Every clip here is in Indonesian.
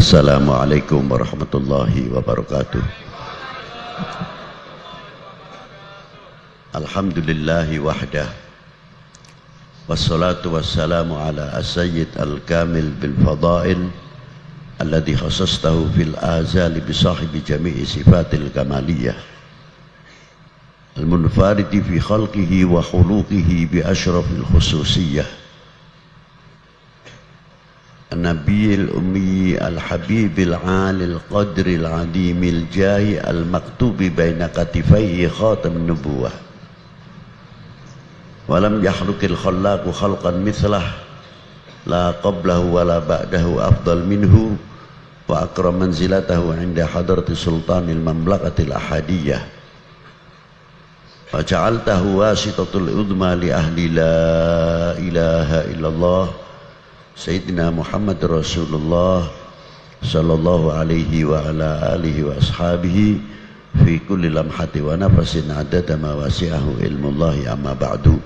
Assalamualaikum warahmatullahi wabarakatuh. Alhamdulillahi wahdah, wassalatu wassalamu ala as-sayyid al-kamil bil fadail alladhi khasastahu fil azali bi sahibi jami'i sifatil kamaliyah al-munfaridi fi khalqihi wa khuluqihi bi ashrafil khususiyah النبي الأمي الحبيب العالي القدر العظيم الجاه المكتوب بين كتفيه خاتم النبوة ولم يخلق الخلاق خلقا مثله لا قبله ولا بعده أفضل منه وأكرم منزلته عند حضرة سلطان المملكة الأحدية وجعلته واسطة العظمى لأهل لا إله إلا الله Sayyidina Muhammad Rasulullah sallallahu alaihi wa ala alihi wa ashabihi fi kulli lamhati wa nafasin adada ma wasi'ahu ilmullahi amma ba'du.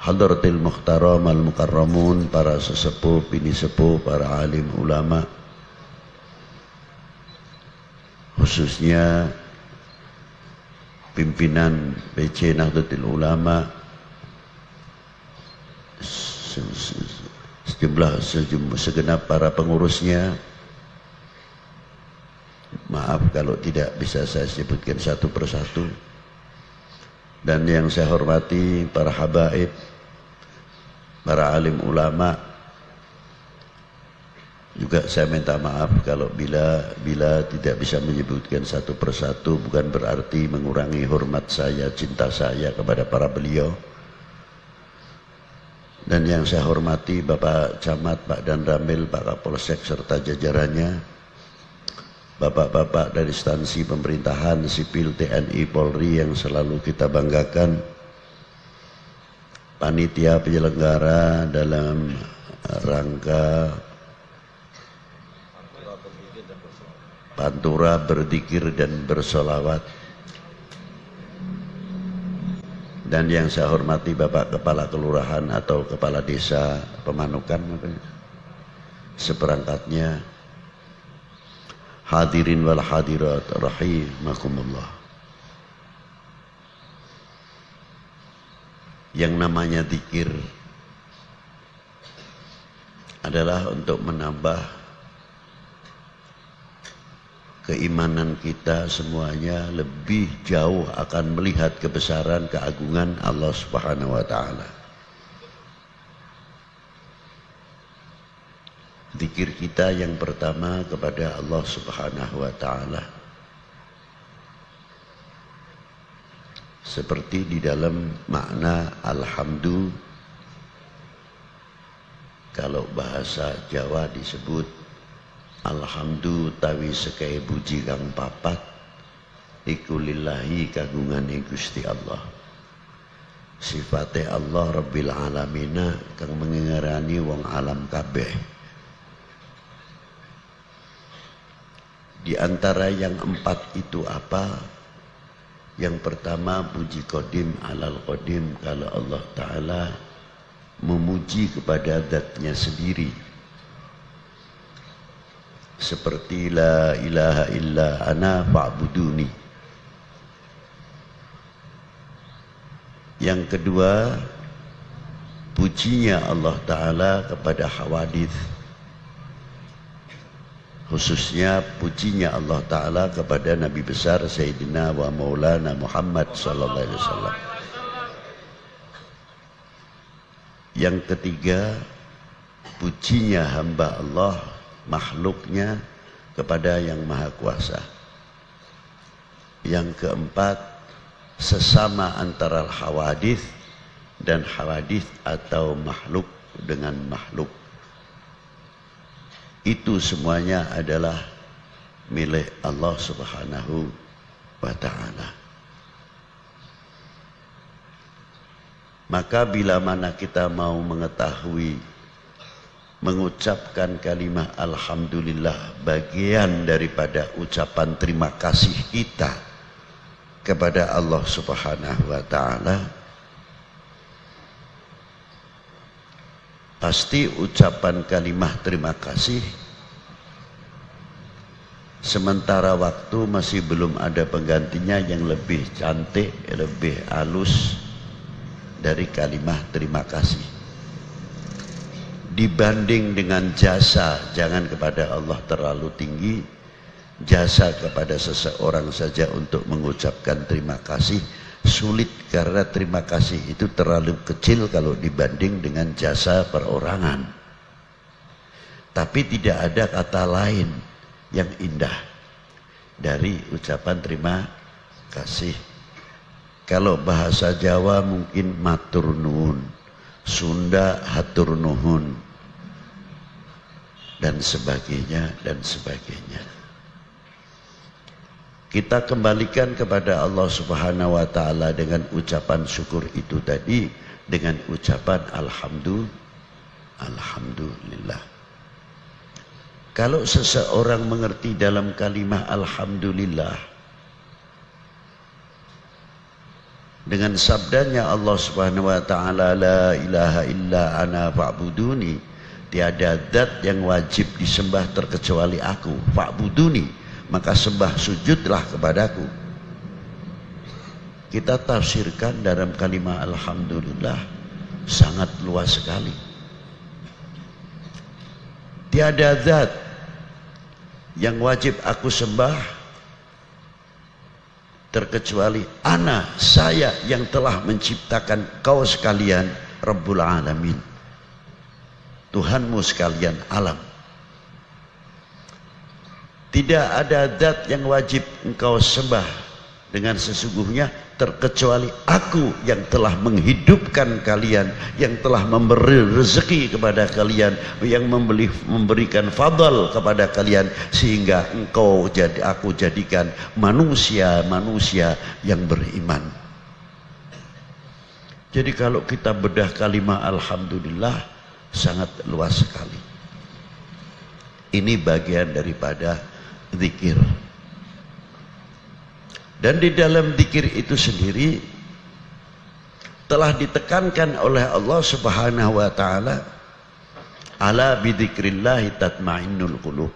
Hadratil muhtaram al-mukarramun, para sesepuh, bini sepuh, para alim ulama, khususnya pimpinan BC Nahdlatul Ulama, segenap para pengurusnya. Maaf kalau tidak bisa saya sebutkan satu persatu. Dan yang saya hormati para habaib, para alim ulama. Juga saya minta maaf kalau bila tidak bisa menyebutkan satu persatu, bukan berarti mengurangi hormat saya, cinta saya kepada para beliau. Dan yang saya hormati Bapak Camat, Pak Dan Ramil, Pak Kapolsek serta jajarannya, Bapak-bapak dari instansi pemerintahan, sipil, TNI, Polri yang selalu kita banggakan, panitia penyelenggara dalam rangka Pantura berzikir dan bersolawat, dan yang saya hormati Bapak Kepala Kelurahan atau Kepala Desa Pemanukan seperangkatnya, hadirin wal hadirat rahimakumullah. Yang namanya zikir adalah untuk menambah keimanan kita semuanya lebih jauh akan melihat kebesaran keagungan Allah Subhanahu wa taala. Zikir kita yang pertama kepada Allah Subhanahu wa taala. Seperti di dalam makna alhamdu, kalau bahasa Jawa disebut alhamdu tawi sekai puji kang papat iku lillahi kagungane Gusti Allah. Sifate Allah Rabbil Alamina kang mengengerani wong alam kabeh. Di antara yang empat itu apa? Yang pertama puji qadim alal qadim, kalau Allah Ta'ala memuji kepada zatnya sendiri, seperti la ilaha illa ana fa'buduni. Yang kedua, pujinya Allah Ta'ala kepada hawadith, khususnya pujinya Allah Ta'ala kepada Nabi besar Sayyidina wa Maulana Muhammad sallallahu alaihi wasallam. Yang ketiga, pujinya hamba Allah, makhluknya kepada yang maha kuasa. Yang keempat, sesama antara hawadith dan hawadith atau makhluk dengan makhluk. Itu semuanya adalah milik Allah Subhanahu wa ta'ala. Maka bila mana kita mau mengetahui, mengucapkan kalimat alhamdulillah, bagian daripada ucapan terima kasih kita kepada Allah Subhanahu wa ta'ala, pasti ucapan kalimat terima kasih sementara waktu masih belum ada penggantinya yang lebih cantik, lebih halus dari kalimat terima kasih. Dibanding dengan jasa, jangan kepada Allah terlalu tinggi, jasa kepada seseorang saja untuk mengucapkan terima kasih sulit, karena terima kasih itu terlalu kecil kalau dibanding dengan jasa perorangan. Tapi tidak ada kata lain yang indah dari ucapan terima kasih. Kalau bahasa Jawa mungkin matur nuwun, Sunda hatur nuhun, dan sebagainya dan sebagainya. Kita kembalikan kepada Allah Subhanahu wa taala dengan ucapan syukur itu tadi, dengan ucapan alhamdulillah. Kalau seseorang mengerti dalam kalimat alhamdulillah dengan sabdanya Allah Subhanahu wa taala, la ilaha illa ana fa'buduni, tiada zat yang wajib disembah terkecuali aku, fa'buduni, maka sembah sujudlah kepadaku. Kita tafsirkan dalam kalimat alhamdulillah sangat luas sekali. Tiada zat yang wajib aku sembah terkecuali ana, saya yang telah menciptakan kau sekalian, Rabbul Alamin, Tuhanmu sekalian alam. Tidak ada zat yang wajib engkau sembah dengan sesungguhnya terkecuali aku yang telah menghidupkan kalian, yang telah memberi rezeki kepada kalian, yang memberikan fadl kepada kalian, sehingga aku jadikan manusia yang beriman. Jadi kalau kita bedah kalimat alhamdulillah sangat luas sekali. Ini bagian daripada zikir. Dan di dalam zikir itu sendiri telah ditekankan oleh Allah Subhanahu wa taala, ala bidzikrillah tatmainnul qulub.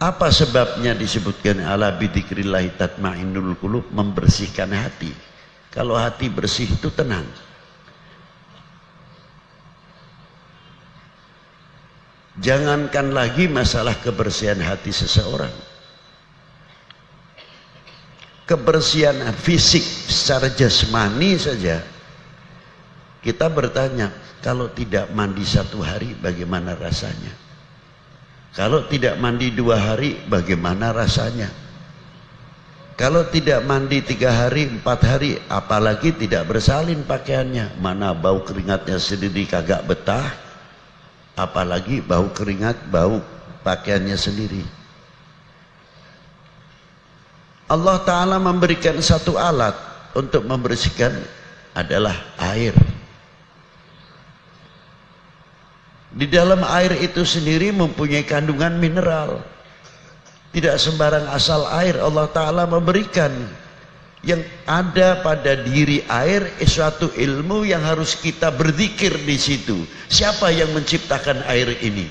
Apa sebabnya disebutkan ala bidzikrillah tatmainnul qulub? Membersihkan hati. Kalau hati bersih itu tenang. Jangankan lagi masalah kebersihan hati seseorang, kebersihan fisik secara jasmani saja. Kita bertanya, kalau tidak mandi 1 hari bagaimana rasanya? Kalau tidak mandi 2 hari bagaimana rasanya? Kalau tidak mandi 3 hari, 4 hari, apalagi tidak bersalin pakaiannya, mana bau keringatnya sendiri kagak betah, apalagi bau keringat, bau pakaiannya sendiri. Allah Ta'ala memberikan satu alat untuk membersihkan, adalah air. Di dalam air itu sendiri mempunyai kandungan mineral. Tidak sembarang asal air Allah Ta'ala memberikan. Yang ada pada diri air suatu ilmu yang harus kita berzikir di situ. Siapa yang menciptakan air ini?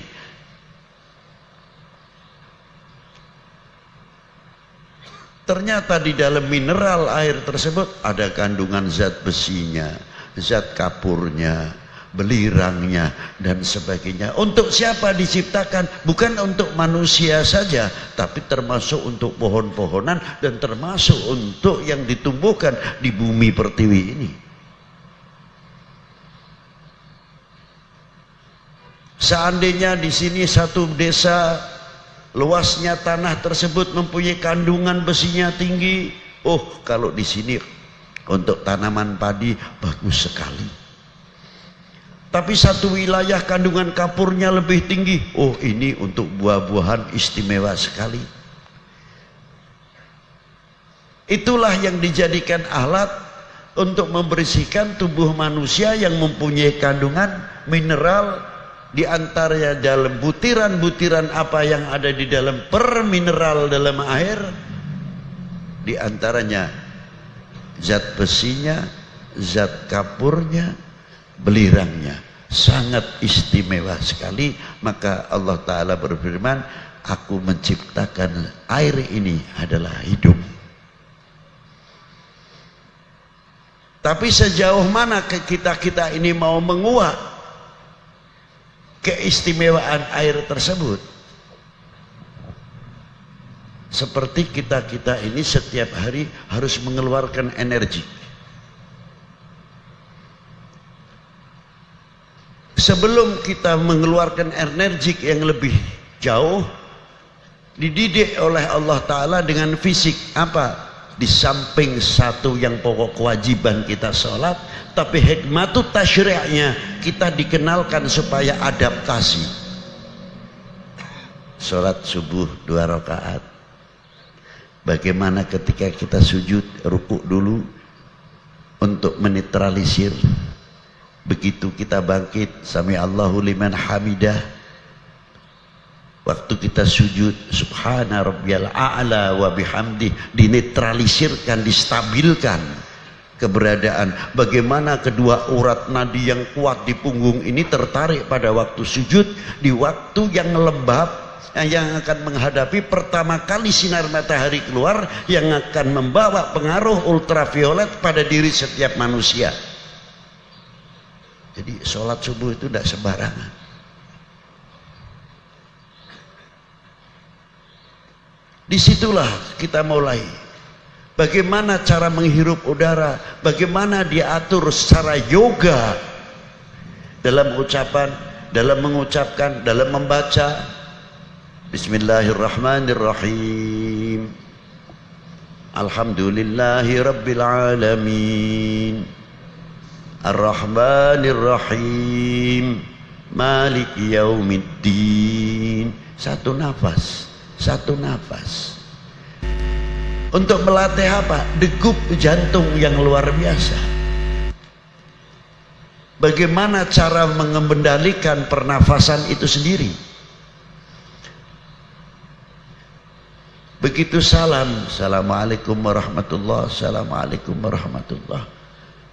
Ternyata di dalam mineral air tersebut ada kandungan zat besinya, zat kapurnya, belirangnya, dan sebagainya. Untuk siapa diciptakan? Bukan untuk manusia saja, tapi termasuk untuk pohon-pohonan dan termasuk untuk yang ditumbuhkan di bumi pertiwi ini. Seandainya di sini satu desa, luasnya tanah tersebut mempunyai kandungan besinya tinggi, oh kalau di sini untuk tanaman padi bagus sekali. Tapi satu wilayah kandungan kapurnya lebih tinggi, oh ini untuk buah-buahan istimewa sekali. Itulah yang dijadikan alat untuk membersihkan tubuh manusia yang mempunyai kandungan mineral, di antaranya dalam butiran-butiran apa yang ada di dalam permineral dalam air, di antaranya zat besinya, zat kapurnya, belirangnya. sangat istimewa sekali. Maka Allah Ta'ala berfirman, aku menciptakan air ini adalah hidup. Tapi sejauh mana kita ini mau menguak keistimewaan air tersebut? Seperti kita ini setiap hari harus mengeluarkan energi. Sebelum kita mengeluarkan energi yang lebih jauh, dididik oleh Allah Ta'ala dengan fisik. Apa? Di samping satu yang pokok kewajiban kita sholat, tapi hikmatut tasyri'nya kita dikenalkan supaya adaptasi. Sholat subuh 2 rakaat. Bagaimana ketika kita sujud, rukuk dulu untuk menetralisir. Begitu kita bangkit, sami Allahu liman hamidah. Waktu kita sujud, subhana rabbiyal a'la wa bihamdih, dinetralisirkan, distabilkan keberadaan. Bagaimana kedua urat nadi yang kuat di punggung ini tertarik pada waktu sujud, di waktu yang lembab, yang akan menghadapi pertama kali sinar matahari keluar, yang akan membawa pengaruh ultraviolet pada diri setiap manusia. Jadi sholat subuh itu tidak sembarangan. Disitulah kita mulai bagaimana cara menghirup udara, bagaimana diatur secara yoga dalam ucapan, dalam mengucapkan, dalam membaca. Bismillahirrahmanirrahim. Alhamdulillahi rabbil alamin. Ar-Rahmanir-Rahim. Maliki yaumiddin. Satu nafas, satu nafas. Untuk melatih apa? Degup jantung yang luar biasa. Bagaimana cara mengendalikan pernafasan itu sendiri? Begitu salam, assalamualaikum warahmatullah, assalamualaikum warahmatullah,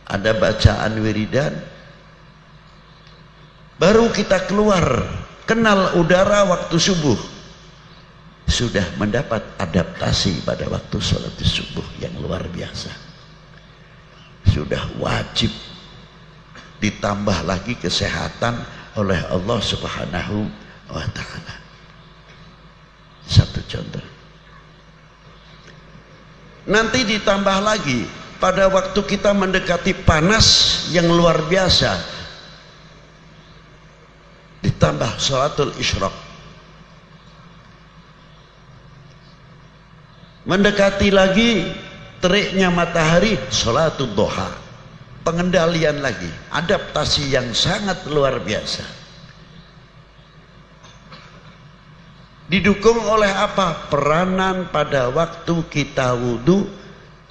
ada bacaan wiridan, baru kita keluar, kenal udara waktu subuh, sudah mendapat adaptasi pada waktu sholat subuh yang luar biasa. Sudah wajib, ditambah lagi kesehatan oleh Allah Subhanahu wa Ta'ala. Satu contoh. Nanti ditambah lagi pada waktu kita mendekati panas yang luar biasa, ditambah sholatul isyraq. Mendekati lagi teriknya matahari, sholatul duha. Pengendalian lagi, adaptasi yang sangat luar biasa. Didukung oleh apa? Peranan pada waktu kita wudhu,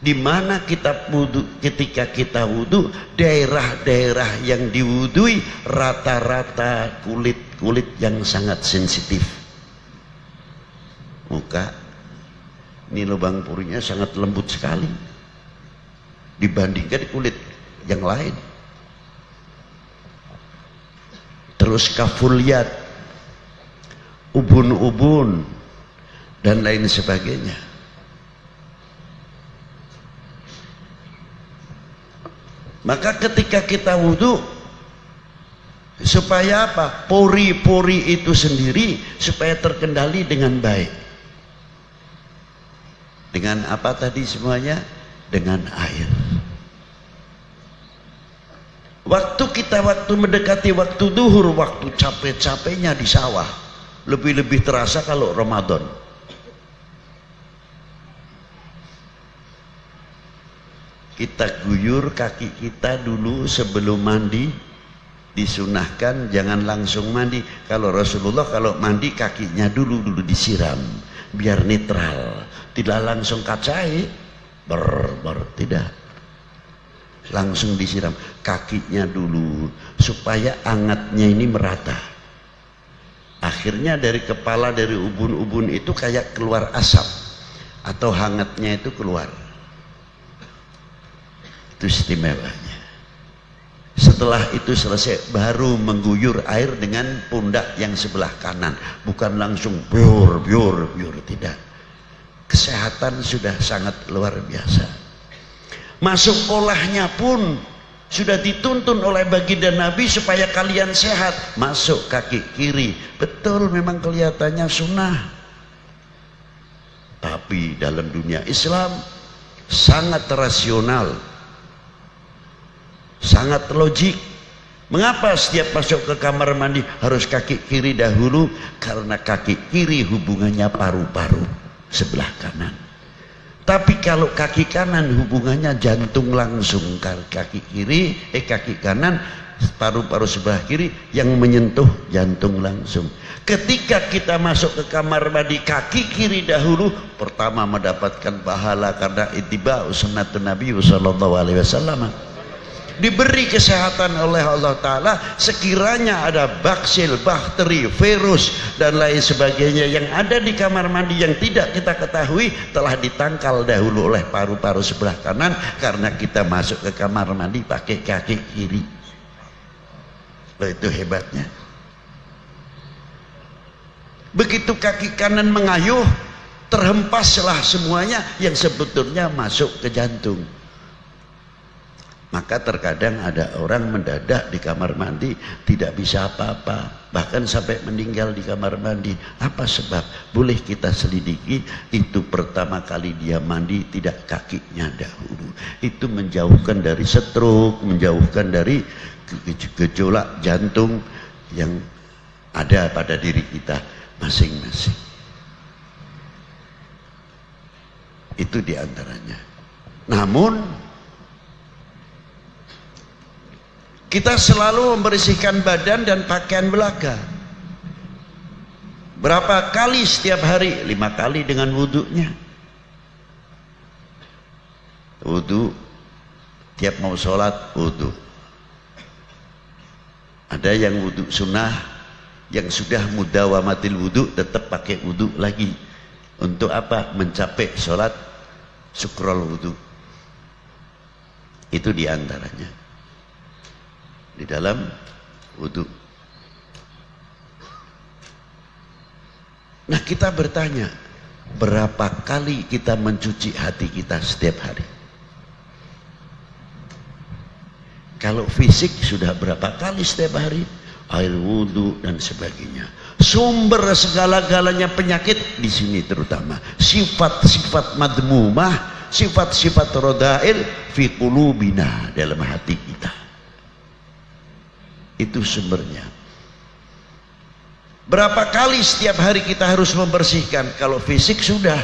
di mana kita wudhu, ketika kita wudhu, daerah-daerah yang diwudhui rata-rata kulit yang sangat sensitif. Muka, ini lubang purinya sangat lembut sekali dibandingkan kulit yang lain. Terus kafuliyat, ubun-ubun dan lain sebagainya. Maka ketika kita wudhu, supaya apa? Pori-pori itu sendiri supaya terkendali dengan baik. Dengan apa tadi semuanya? Dengan air. Waktu mendekati waktu duhur, waktu capek-capeknya di sawah, lebih-lebih terasa kalau Ramadan. Kita guyur kaki kita dulu sebelum mandi, disunahkan jangan langsung mandi. Kalau Rasulullah kalau mandi kakinya dulu disiram biar netral, tidak langsung kacai tidak, langsung disiram kakinya dulu supaya hangatnya ini merata. Akhirnya dari kepala, dari ubun-ubun itu kayak keluar asap atau hangatnya itu keluar. Itu istimewanya. Setelah itu selesai baru mengguyur air dengan pundak yang sebelah kanan, bukan langsung biur biur biur, tidak. Kesehatan sudah sangat luar biasa. Masuk kolahnya pun sudah dituntun oleh baginda Nabi supaya kalian sehat. Masuk kaki kiri, betul memang kelihatannya sunnah, tapi dalam dunia Islam sangat rasional, sangat logik. Mengapa setiap masuk ke kamar mandi harus kaki kiri dahulu? Karena kaki kiri hubungannya paru-paru sebelah kanan. Tapi kalau kaki kanan hubungannya jantung langsung. Kaki kanan paru-paru sebelah kiri yang menyentuh jantung langsung. Ketika kita masuk ke kamar mandi kaki kiri dahulu, pertama mendapatkan pahala karena ittiba sunnatun Nabi sallallahu alaihi wasallam. Diberi kesehatan oleh Allah Ta'ala. Sekiranya ada baksil, bakteri, virus dan lain sebagainya yang ada di kamar mandi yang tidak kita ketahui, telah ditangkal dahulu oleh paru-paru sebelah kanan karena kita masuk ke kamar mandi pakai kaki kiri. Loh, itu hebatnya. Begitu kaki kanan mengayuh, terhempaslah semuanya yang sebetulnya masuk ke jantung. Maka terkadang ada orang mendadak di kamar mandi tidak bisa apa-apa, bahkan sampai meninggal di kamar mandi. Apa sebab? Boleh kita selidiki. Itu pertama kali dia mandi tidak kakinya dahulu. Itu menjauhkan dari stroke, menjauhkan dari gejolak jantung yang ada pada diri kita masing-masing. Itu diantaranya. Namun kita selalu membersihkan badan dan pakaian belaka. Berapa kali setiap hari? 5 kali dengan wudhunya. Wudhu, tiap mau sholat wudhu. Ada yang wudhu sunnah, yang sudah mudawamatil wudhu tetap pakai wudhu lagi. Untuk apa? Mencapai sholat syukrul wudhu. Itu diantaranya di dalam wudhu. Nah, kita bertanya, berapa kali kita mencuci hati kita setiap hari? Kalau fisik sudah berapa kali setiap hari? Air wudhu dan sebagainya. Sumber segala-galanya penyakit di sini, terutama sifat-sifat madmumah, sifat-sifat rodail fi qulubina, dalam hati kita. Itu sumbernya. Berapa kali setiap hari kita harus membersihkan? Kalau fisik sudah,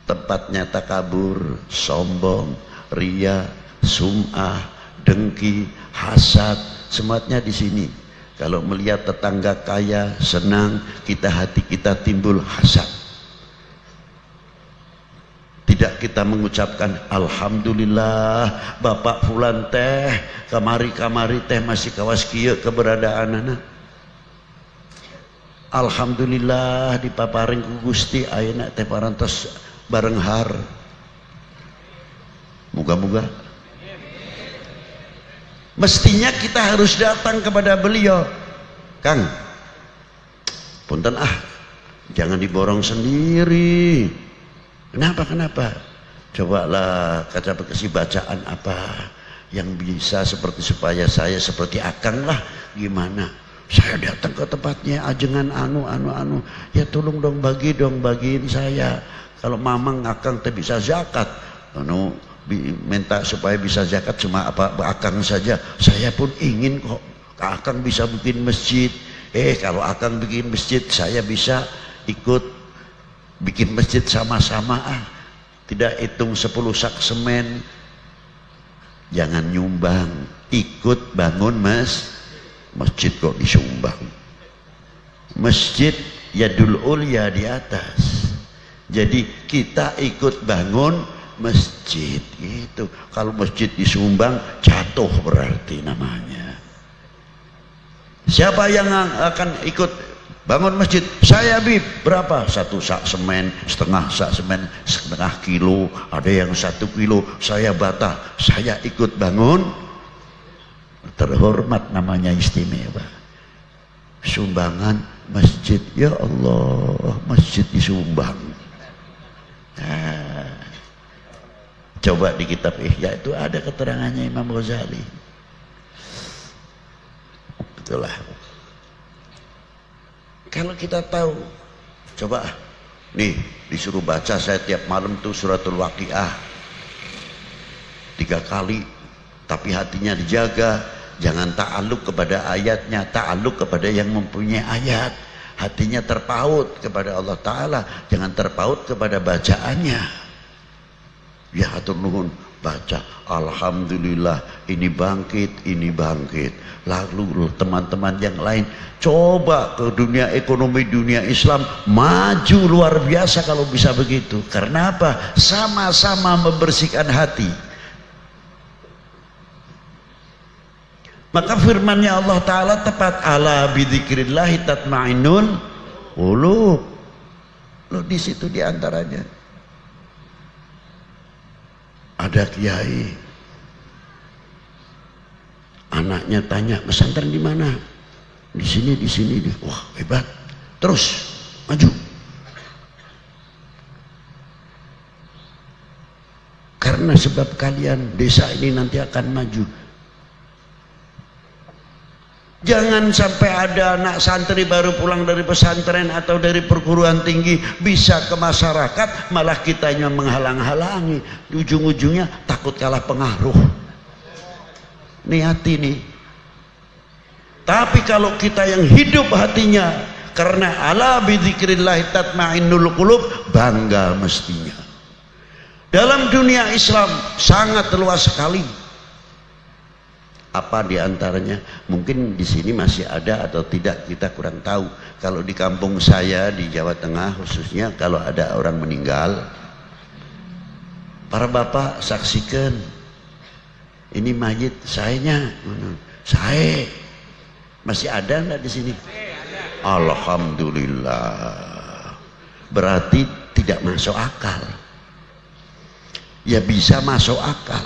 tempatnya takabur, sombong, ria, sum'ah, dengki, hasad, semuanya di sini. Kalau melihat tetangga kaya senang, hati kita timbul hasad. Tidak kita mengucapkan alhamdulillah bapak fulan teh kamari teh masih kawas kieu keberadaan anak. Alhamdulillah dipaparing ku Gusti ayeuna teh parantos bareng har. Moga-moga. Mestinya kita harus datang kepada beliau. Kang, punten jangan diborong sendiri. Kenapa? Cobalah kaca bekasi bacaan apa yang bisa seperti supaya saya seperti Akang lah. Gimana? Saya datang ke tempatnya ajengan anu. Ya tolong dong bagiin saya. Kalau mamang Akang teh bisa zakat. Minta supaya bisa zakat cuma apa Akang saja. Saya pun ingin kok Akang bisa bikin masjid. Kalau Akang bikin masjid saya bisa ikut bikin masjid sama-sama. Tidak hitung 10 sak semen. Jangan nyumbang, ikut bangun masjid kok disumbang. Masjid yadul ulya di atas. Jadi kita ikut bangun masjid gitu. Kalau masjid disumbang jatuh berarti namanya. Siapa yang akan ikut Bangun masjid, saya Bib, berapa? 1 sak semen, setengah sak semen, setengah kilo, ada yang 1 kilo, saya bata, saya ikut bangun. Terhormat namanya, istimewa. Sumbangan masjid, ya Allah, masjid disumbang. Nah, coba di kitab Ihya itu ada keterangannya Imam Ghazali. Itulah. Kalau kita tahu, coba nih disuruh baca saya tiap malam tuh suratul Waqiah 3 kali, tapi hatinya dijaga, jangan ta'alluq kepada ayatnya, ta'alluq kepada yang mempunyai ayat. Hatinya terpaut kepada Allah Ta'ala, jangan terpaut kepada bacaannya. Ya hatur nuhun, baca alhamdulillah, ini bangkit, ini bangkit. Lalu teman-teman yang lain coba ke dunia ekonomi, dunia Islam maju luar biasa kalau bisa begitu. Karena apa? Sama-sama membersihkan hati. Maka firmannya Allah Ta'ala tepat, ala bidzikrillahi tatma'innul qulub. Loh, di situ diantaranya ada kiai, anaknya tanya, pesantren di mana? Di sini, di sini. Wah, hebat. Terus maju. Karena sebab kalian desa ini nanti akan maju. Jangan sampai ada anak santri baru pulang dari pesantren atau dari perguruan tinggi bisa ke masyarakat, malah kitanya menghalang-halangi. Ujung-ujungnya takut kalah pengaruh. Niati nih. Tapi kalau kita yang hidup hatinya karena ala bidzikrillah tatma'innul qulub, bangga mestinya. Dalam dunia Islam sangat luas sekali. Apa diantaranya? Mungkin di sini masih ada atau tidak, kita kurang tahu. Kalau di kampung saya di Jawa Tengah khususnya, kalau ada orang meninggal, para bapak saksikan, ini mayit sayanya, saya masih ada nggak di sini? Alhamdulillah. Berarti tidak masuk akal. Ya bisa masuk akal.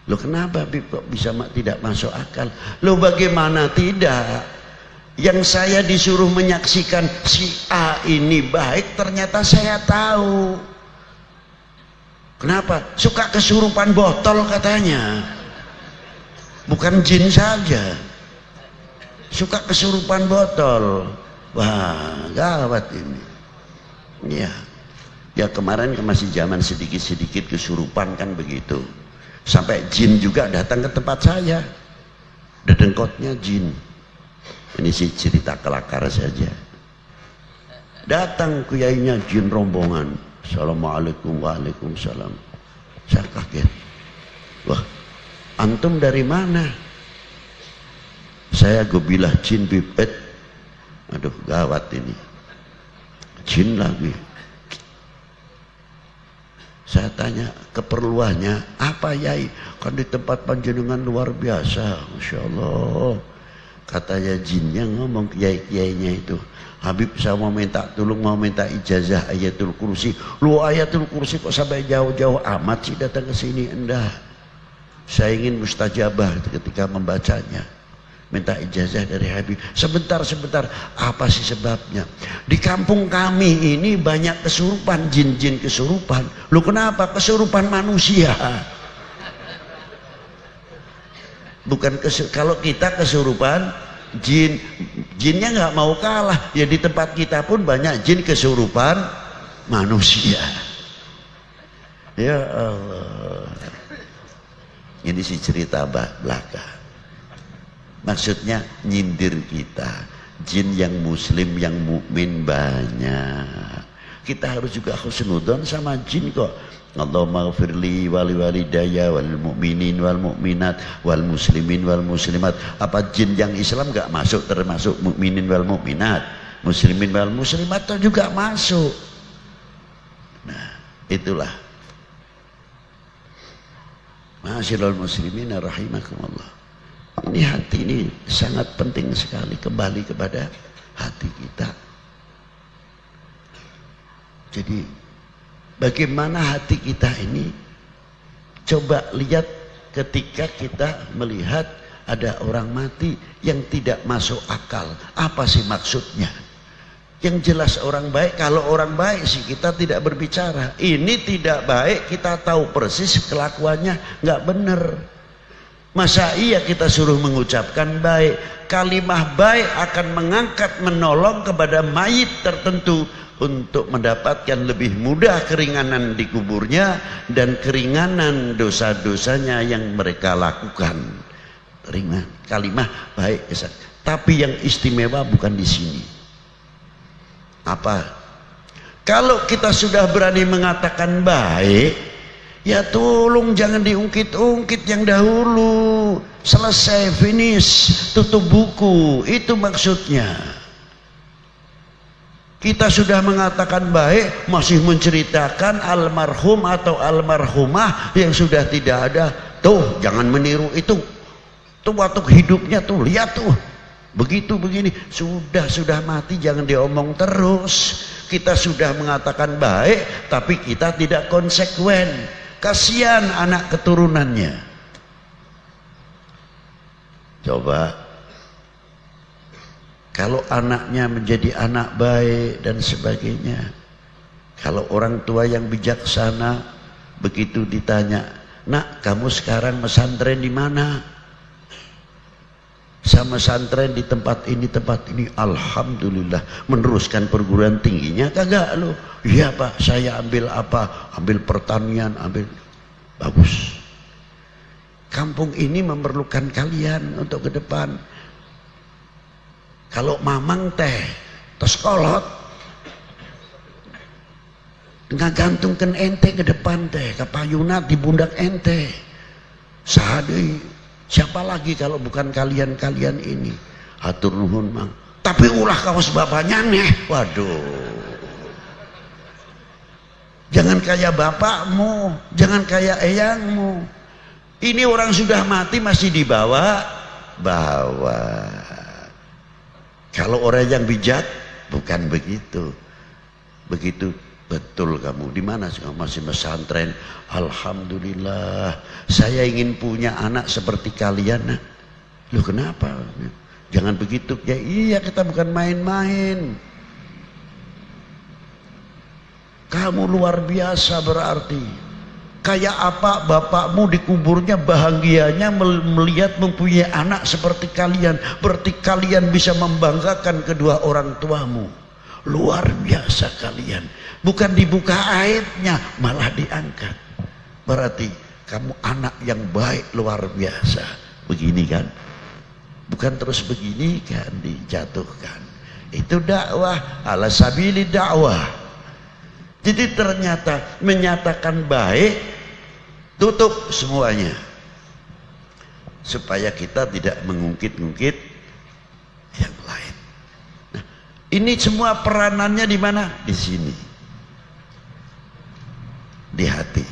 Loh kenapa kok bisa tidak masuk akal? Loh bagaimana tidak? Yang saya disuruh menyaksikan si A ini baik, ternyata saya tahu. Kenapa? Suka kesurupan botol katanya. Bukan jin saja. Suka kesurupan botol. Wah, gawat ini. Iya. Ya kemarin masih zaman sedikit-sedikit kesurupan kan begitu. Sampai jin juga datang ke tempat saya, dedengkotnya jin. Ini sih cerita kelakar saja. Datang kuyainya jin rombongan. Assalamualaikum, waalaikumsalam. Saya kaget. Wah, antum dari mana? Saya gobilah jin bibet. Aduh gawat ini. Jin lagi. Saya tanya keperluannya apa yai? Kan di tempat panjenengan luar biasa, Masya Allah. Katanya jinnya ngomong kiai-kiainya itu, Habib saya mau minta tolong, mau minta ijazah ayatul kursi. Lu ayatul kursi kok sampai jauh-jauh amat sih datang ke sini? Enggak. Saya ingin mustajabah ketika membacanya. Minta ijazah dari Habib. Sebentar, apa sih sebabnya? Di kampung kami ini banyak kesurupan, jin-jin kesurupan. Lu kenapa? Kesurupan manusia. Bukan kalau kita kesurupan jin, jinnya nggak mau kalah. Ya di tempat kita pun banyak jin kesurupan manusia. Ya Allah. Ini sih cerita belaka. Maksudnya nyindir kita. Jin yang muslim, yang mukmin banyak. Kita harus juga husnudzon sama jin kok. Allahumma ghfirli wali walidayya wal mu'minin wal mu'minat wal muslimin wal muslimat. Apa jin yang Islam gak masuk termasuk mukminin wal mu'minat, muslimin wal muslimat juga masuk. Nah, itulah. Ma'asyiral muslimin rahimakumullah. Ini hati ini sangat penting sekali, kembali kepada hati kita. Jadi bagaimana hati kita ini? Coba lihat ketika kita melihat ada orang mati yang tidak masuk akal. Apa sih maksudnya? Yang jelas orang baik, kalau orang baik sih kita tidak berbicara. Ini tidak baik, kita tahu persis kelakuannya nggak benar. Masa iya kita suruh mengucapkan baik? Kalimah baik akan mengangkat, menolong kepada mayit tertentu untuk mendapatkan lebih mudah keringanan di kuburnya dan keringanan dosa-dosanya yang mereka lakukan. Ringan, kalimah baik. Tapi yang istimewa bukan di sini. Apa? Kalau kita sudah berani mengatakan baik, ya tolong jangan diungkit-ungkit yang dahulu. Selesai, finish, tutup buku. Itu maksudnya. Kita sudah mengatakan baik, masih menceritakan almarhum atau almarhumah yang sudah tidak ada. Tuh, jangan meniru itu. Tuh waktu hidupnya tuh, lihat tuh. Begitu begini, sudah mati jangan diomong terus. Kita sudah mengatakan baik, tapi kita tidak konsekuen. Kasihan anak keturunannya. Coba kalau anaknya menjadi anak baik dan sebagainya, kalau orang tua yang bijaksana begitu ditanya, nak kamu sekarang pesantren di mana? Sama pesantren di tempat ini, alhamdulillah. Meneruskan perguruan tingginya kagak lo? Iya pak, saya ambil apa? Ambil pertanian, ambil. Bagus. Kampung ini memerlukan kalian untuk ke depan. Kalau mamang teh kolot, ngagantungkan ente ke depan teh, ke payunat di bundak ente. Sahadei. Siapa lagi kalau bukan kalian-kalian ini? Hatur nuhun mang. Tapi ulah kawas bapaknya nih. Waduh. Jangan kayak bapakmu, jangan kayak eyangmu. Ini orang sudah mati masih dibawa. Kalau orang yang bijak bukan begitu. Begitu. Betul kamu, di mana masih pesantren? Alhamdulillah, saya ingin punya anak seperti kalian. Nah, lu kenapa? Jangan begitu. Ya iya, kita bukan main-main. Kamu luar biasa berarti. Kayak apa bapakmu di kuburnya bahagianya melihat mempunyai anak seperti kalian. Berarti kalian bisa membanggakan kedua orang tuamu. Luar biasa kalian. Bukan dibuka aibnya, malah diangkat. Berarti kamu anak yang baik luar biasa. Begini kan? Bukan terus begini kan dijatuhkan. Itu dakwah, ala sabili dakwah. Jadi ternyata menyatakan baik, tutup semuanya. Supaya kita tidak mengungkit-ungkit yang lain. Nah, ini semua peranannya di mana? Di sini. Di hati.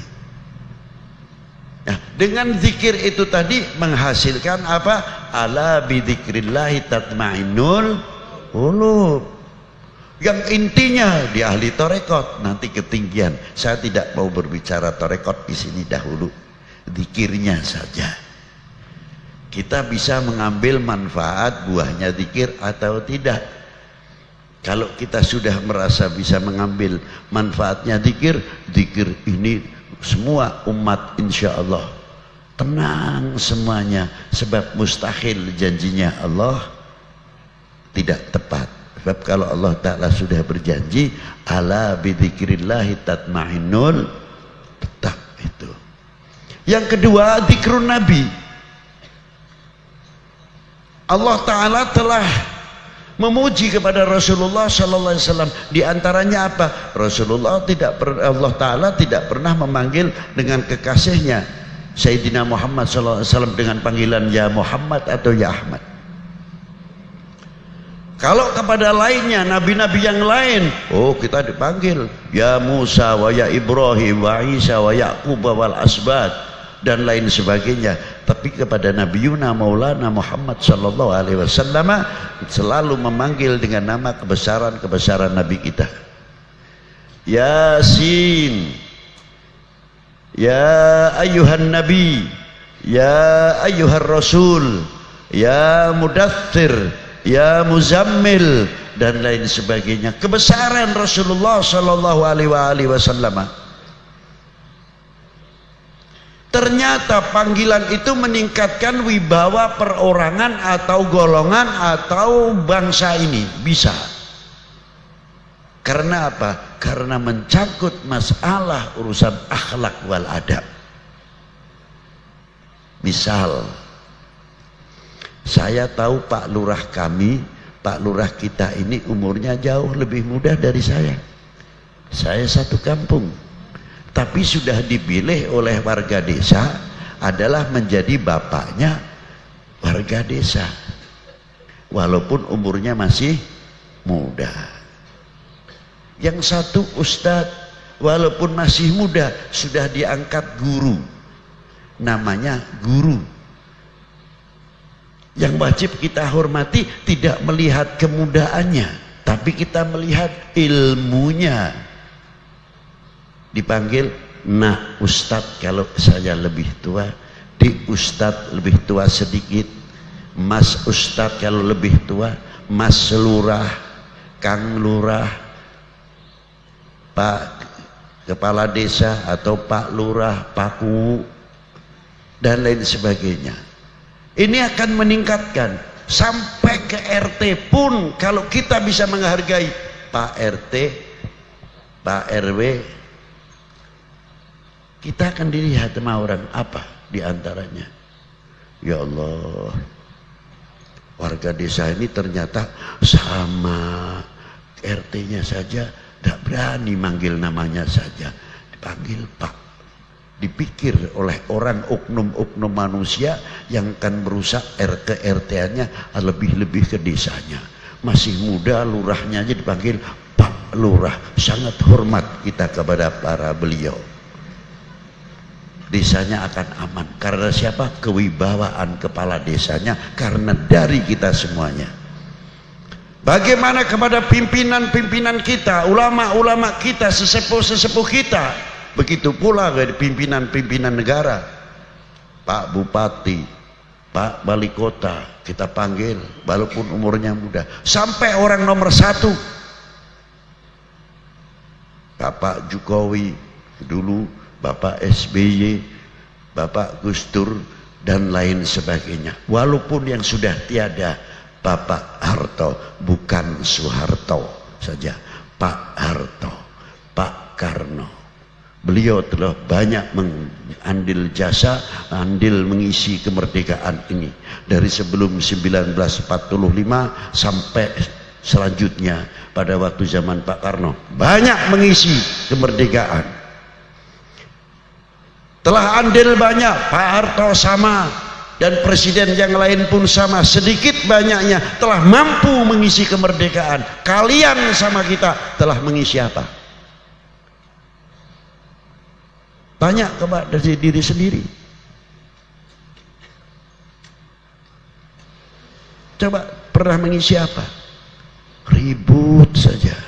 Nah, dengan zikir itu tadi menghasilkan apa? Ala bidzikrillahi tatmainnul qulub. Yang intinya di ahli tarekat nanti ketinggian. Saya tidak mau berbicara tarekat di sini dahulu. Zikirnya saja. Kita bisa mengambil manfaat buahnya zikir atau tidak. Kalau kita sudah merasa bisa mengambil manfaatnya zikir, zikir ini semua umat insya Allah tenang semuanya. Sebab mustahil janjinya Allah tidak tepat. Sebab kalau Allah Ta'ala sudah berjanji, ala bidzikrillahi tatmainnul, tetap itu. Yang kedua, zikrun Nabi. Allah Ta'ala telah memuji kepada Rasulullah Sallallahu Alaihi Wasallam. Di antaranya apa? Allah Taala tidak pernah memanggil dengan kekasihnya Sayyidina Muhammad Sallallahu Alaihi Wasallam dengan panggilan ya Muhammad atau ya Ahmad. Kalau kepada lainnya, nabi-nabi yang lain, oh kita dipanggil ya Musa wa ya Ibrahim wa Isa wa Yaqub wal asbat. dan lain sebagainya. Tapi kepada Nabiuna Maulana Muhammad sallallahu alaihi wasallam selalu memanggil dengan nama kebesaran-kebesaran Nabi kita. Yasin, ya ayyuhan nabi, ya ayyuhar rasul, ya mudaththir, ya muzammil, dan lain sebagainya. Kebesaran Rasulullah sallallahu alaihi wasallam. Ternyata panggilan itu meningkatkan wibawa perorangan atau golongan atau bangsa ini. Bisa. Karena apa? Karena mencangkut masalah urusan akhlak wal adab. Misal, saya tahu Pak Lurah kami, Pak Lurah kita ini umurnya jauh lebih muda dari saya. Saya satu kampung. Tapi sudah dipilih oleh warga desa adalah menjadi bapaknya warga desa, walaupun umurnya masih muda. Yang satu ustadz, walaupun masih muda sudah diangkat guru, namanya guru. Yang wajib kita hormati tidak melihat kemudaannya, tapi kita melihat ilmunya. Dipanggil nak ustadz kalau saya lebih tua, di ustadz lebih tua sedikit, mas ustadz kalau lebih tua, mas lurah, kang lurah, pak kepala desa atau pak lurah, paku, dan lain sebagainya. Ini akan meningkatkan sampai ke RT pun. Kalau kita bisa menghargai Pak RT, Pak RW, kita akan dilihat sama orang apa diantaranya. Ya Allah, warga desa ini ternyata sama RT-nya saja tidak berani manggil namanya saja, dipanggil Pak. Dipikir oleh orang oknum-oknum manusia yang akan merusak RT-RT-nya, lebih-lebih ke desanya. Masih muda lurahnya aja dipanggil Pak Lurah. Sangat hormat kita kepada para beliau. Desanya akan aman. Karena siapa? Kewibawaan kepala desanya. Karena dari kita semuanya. Bagaimana kepada pimpinan-pimpinan kita, ulama-ulama kita, sesepuh-sesepuh kita. Begitu pula dari pimpinan-pimpinan negara. Pak Bupati, Pak Wali Kota, kita panggil walaupun umurnya muda. Sampai orang nomor 1, Bapak Jokowi dulu, Bapak SBY, Bapak Gus Dur, dan lain sebagainya. Walaupun yang sudah tiada, Bapak Harto, bukan Soeharto saja, Pak Harto, Pak Karno. Beliau telah banyak mengambil jasa, andil mengisi kemerdekaan ini. Dari sebelum 1945 sampai selanjutnya pada waktu zaman Pak Karno. Banyak mengisi kemerdekaan. Telah andil banyak, Pak Harto sama, dan presiden yang lain pun sama. Sedikit banyaknya telah mampu mengisi kemerdekaan. Kalian sama kita telah mengisi apa? Tanya kepada diri sendiri. Coba pernah mengisi apa? Ribut saja.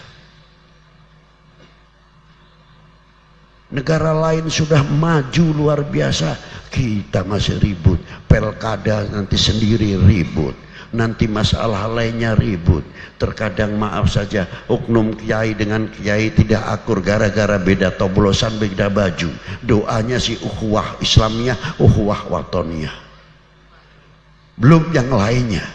Negara lain sudah maju luar biasa, kita masih ribut. Pelkada nanti sendiri ribut, nanti masalah lainnya ribut. Terkadang maaf saja, oknum kiai dengan kiai tidak akur gara-gara beda toblosan, beda baju. Doanya si ukhuwah Islamiyah, ukhuwah watoniyah. Belum yang lainnya.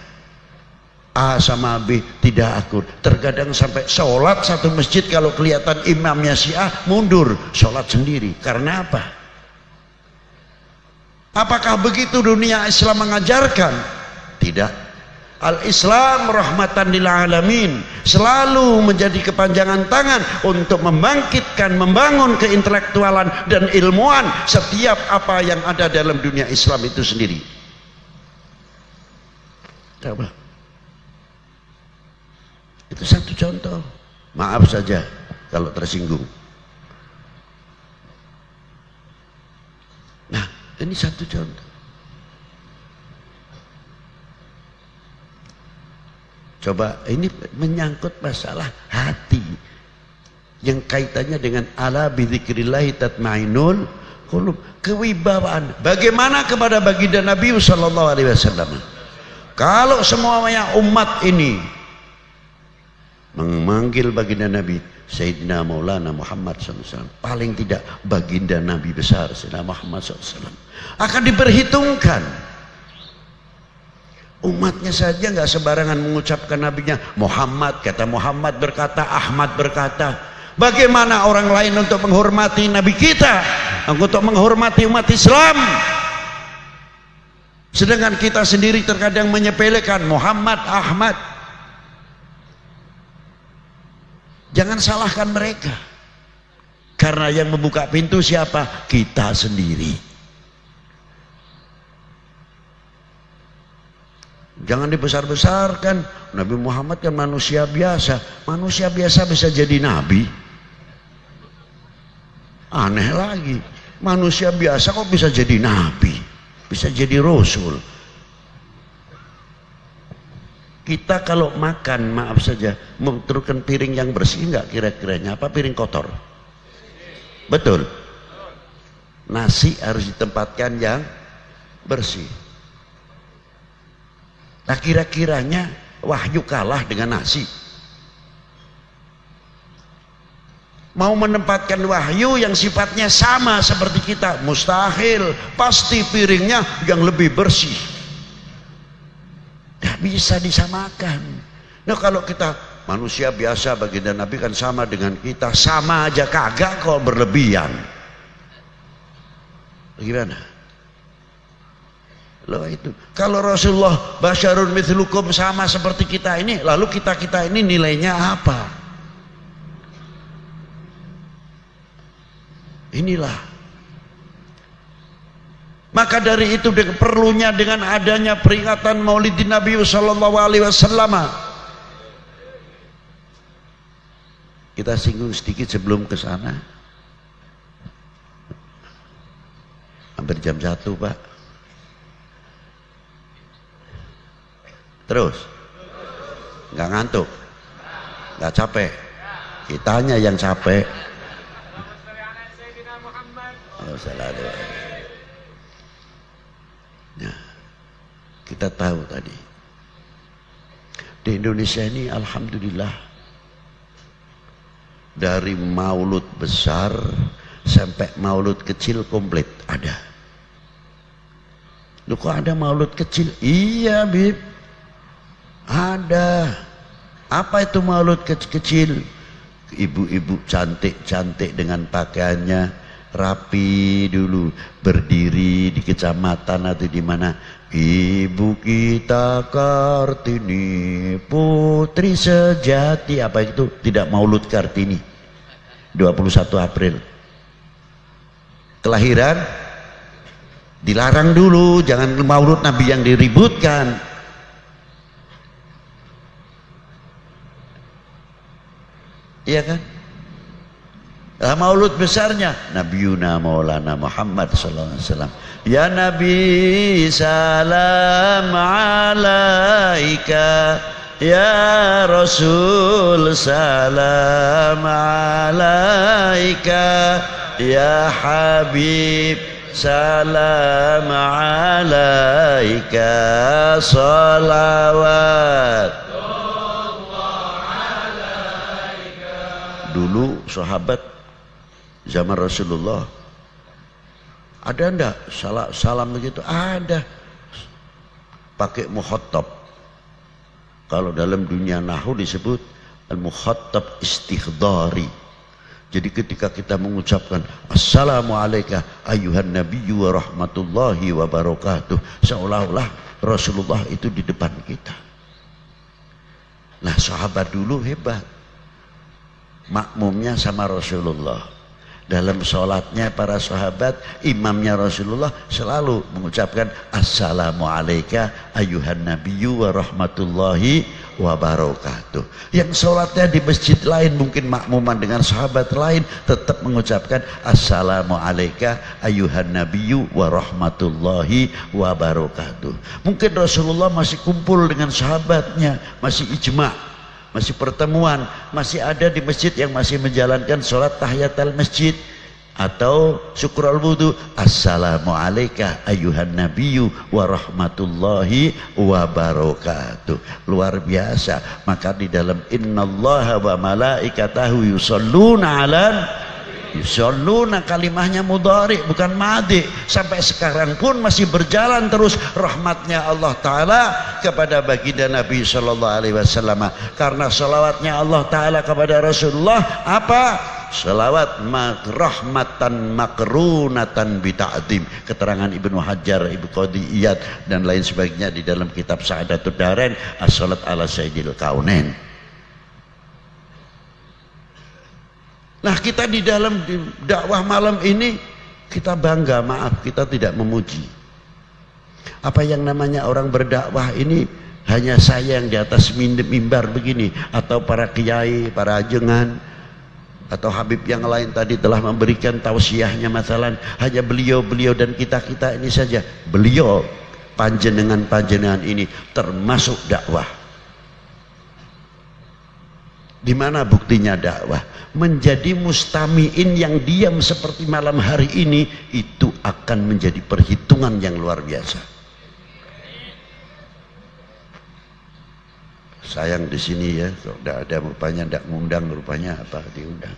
A sama B tidak akur. Terkadang sampai sholat satu masjid, kalau kelihatan imamnya si A mundur, sholat sendiri. Karena apa? Apakah begitu dunia Islam mengajarkan? Tidak. Al-Islam rahmatan lil alamin, selalu menjadi kepanjangan tangan untuk membangkitkan, membangun keintelektualan dan ilmuwan setiap apa yang ada dalam dunia Islam itu sendiri. Coba. Itu satu contoh. Maaf saja kalau tersinggung. Nah, Ini satu contoh. Coba ini menyangkut masalah hati yang kaitannya dengan ala bidzikrillahi tatmainul qulub, kewibawaan. Bagaimana kepada baginda Nabi sallallahu alaihi wasallam? Kalau semuanya umat ini memanggil baginda Nabi Sayyidina Maulana Muhammad SAW, paling tidak baginda Nabi besar Sayyidina Muhammad SAW, akan diperhitungkan. Umatnya saja nggak sembarangan mengucapkan nabinya Muhammad, kata Muhammad berkata, Ahmad berkata. Bagaimana orang lain untuk menghormati nabi kita, untuk menghormati umat Islam, sedangkan kita sendiri terkadang menyepelekan Muhammad, Ahmad. Jangan salahkan mereka, karena yang membuka pintu siapa? Kita sendiri. Jangan dibesar-besarkan. Nabi Muhammad kan manusia biasa. Manusia biasa bisa jadi nabi? Aneh lagi. Manusia biasa kok bisa jadi nabi? Bisa jadi rasul? Kita kalau makan, maaf saja, membutuhkan piring yang bersih nggak kira-kiranya? Apa piring kotor? Betul. Nasi harus ditempatkan yang bersih. Nah, kira-kiranya wahyu kalah dengan nasi? Mau menempatkan wahyu yang sifatnya sama seperti kita, mustahil. Pasti piringnya yang lebih bersih. Tidak bisa disamakan. Nah, kalau kita manusia biasa, baginda Nabi kan sama dengan kita, sama aja kagak kok, berlebihan. Gimana? Loh itu. Kalau Rasulullah basyarun mithlukum, sama seperti kita ini, lalu kita ini nilainya apa? Inilah. Maka dari itu perlunya dengan adanya peringatan Maulidin Nabi sallallahu alaihi wasallam. Kita singgung sedikit sebelum ke sana. Hampir jam 1, Pak. Terus? Nggak ngantuk? Nggak capek? Kitanya yang capek. Nah, kita tahu tadi di Indonesia ini alhamdulillah dari maulud besar sampai maulud kecil komplit ada. Loh, kok ada maulud kecil? Iya, Bib, ada. Apa itu maulud kecil? Ibu-ibu cantik-cantik dengan pakaiannya rapi dulu, berdiri di kecamatan atau di mana, ibu kita Kartini putri sejati. Apa itu? Tidak maulud Kartini 21 April kelahiran dilarang dulu, jangan maulud Nabi yang diributkan. Iya kan? Nah, maulud besarnya Nabiuna Maulana Muhammad sallallahu alaihi wasallam. Ya Nabi salam alaika, ya Rasul salam alaika, ya Habib salam alaika, salawat. Dulu sahabat zaman Rasulullah ada enggak salam begitu? Ada, pakai mukhattab. Kalau dalam dunia nahwu disebut al-mukhattab istighdari. Jadi ketika kita mengucapkan assalamualaikum ayuhan nabiyyu wa rahmatullahi wa barakatuh, seolah-olah Rasulullah itu di depan kita. Nah, sahabat dulu hebat, makmumnya sama Rasulullah. Dalam sholatnya para sahabat, imamnya Rasulullah selalu mengucapkan assalamu alayka ayuhan nabiyyu wa rahmatullahi wa barakatuh. Yang sholatnya di masjid lain, mungkin makmuman dengan sahabat lain, tetap mengucapkan assalamu alayka ayuhan nabiyyu wa rahmatullahi wa barakatuh. Mungkin Rasulullah masih kumpul dengan sahabatnya, masih ijma', masih pertemuan, masih ada di masjid yang masih menjalankan sholat tahiyatul masjid atau syukur al-wudu, assalamu alayka ayuhan nabiyyu wa rahmatullahi wa barakatuh. Luar biasa. Maka di dalam innallaha wa malaikatahu yusholluna alan, yusholluna kalimahnya mudhari bukan madhi, sampai sekarang pun masih berjalan terus rahmatnya Allah Ta'ala kepada baginda Nabi Sallallahu Alaihi Wasallam. Karena salawatnya Allah Ta'ala kepada Rasulullah apa? Salawat rahmatan makrunatan bita'adim. Keterangan Ibnu Hajar, Ibnu Qadi Iyad dan lain sebagainya di dalam kitab Sa'adatud Darain, as-salat ala sayyidil kaunain. Nah, kita di dalam dakwah malam ini kita bangga, maaf kita tidak memuji. Apa yang namanya orang berdakwah ini hanya saya yang di atas mimbar begini, atau para kiai, para ajengan, atau Habib yang lain tadi telah memberikan tausiahnya, masalah hanya beliau-beliau dan kita-kita ini saja. Beliau panjenengan ini termasuk dakwah. Di mana buktinya dakwah? Menjadi mustamiin yang diam seperti malam hari ini, itu akan menjadi perhitungan yang luar biasa. Sayang di sini ya, kalau tidak ada rupanya, tidak ngundang rupanya apa diundang.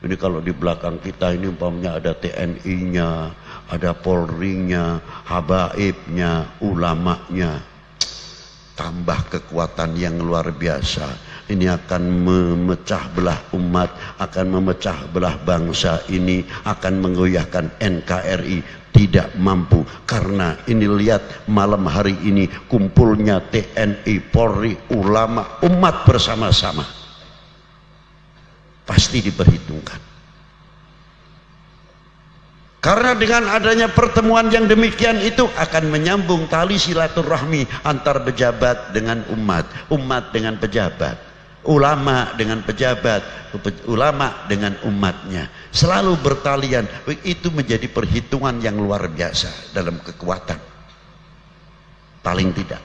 Ini kalau di belakang kita ini umpamanya ada TNI-nya, ada Polri-nya, habaibnya, ulamanya, tambah kekuatan yang luar biasa. Ini akan memecah belah umat, akan memecah belah bangsa ini, akan menggoyahkan NKRI. Tidak mampu, karena ini lihat malam hari ini kumpulnya TNI, Polri, ulama, umat bersama-sama. Pasti diperhitungkan. Karena dengan adanya pertemuan yang demikian itu akan menyambung tali silaturahmi antar pejabat dengan umat, umat dengan pejabat, ulama dengan pejabat, ulama dengan umatnya, selalu bertalian. Itu menjadi perhitungan yang luar biasa dalam kekuatan, paling tidak.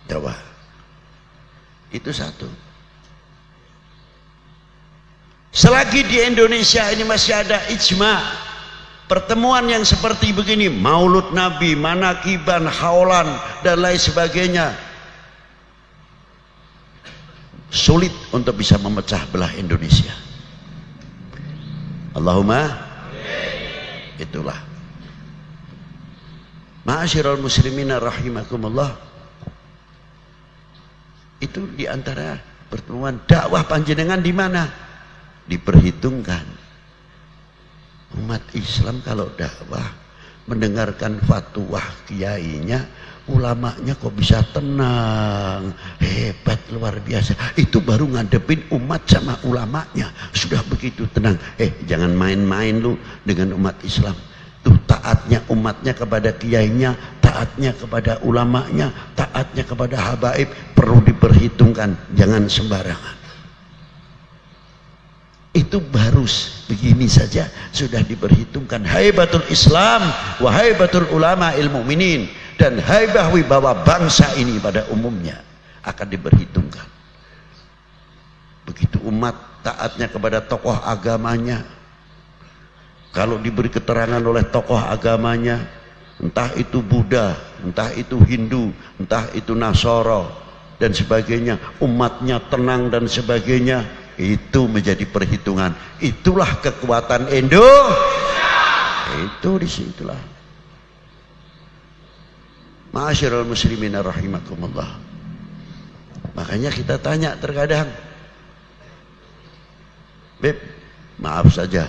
Coba itu satu. Selagi di Indonesia ini masih ada ijma, pertemuan yang seperti begini, maulud Nabi, manakiban, haulan dan lain sebagainya, sulit untuk bisa memecah belah Indonesia. Allahumma itulah. Ma'asyiral muslimina rahimakumullah. Itu diantara pertemuan dakwah panjenengan di mana? Diperhitungkan. Umat Islam kalau dakwah mendengarkan fatwa kiainya, ulamanya kok bisa tenang, hebat, luar biasa. Itu baru ngadepin umat sama ulamanya, sudah begitu tenang. Jangan main-main lu dengan umat Islam. Tuh taatnya umatnya kepada kiainya, taatnya kepada ulamanya, taatnya kepada habaib, perlu diperhitungkan, jangan sembarangan. Itu baru begini saja sudah diperhitungkan. Haibatul Islam wa haibatul ulama ilmu minin, dan haibah wibawa bangsa ini pada umumnya akan diperhitungkan. Begitu umat taatnya kepada tokoh agamanya, kalau diberi keterangan oleh tokoh agamanya, entah itu Buddha, entah itu Hindu, entah itu Nasoro dan sebagainya, umatnya tenang dan sebagainya, itu menjadi perhitungan. Itulah kekuatan Indonesia. Itu disitulah. Ma'asyiral muslimin rahimakumullah. Makanya kita tanya terkadang, Beb, maaf saja,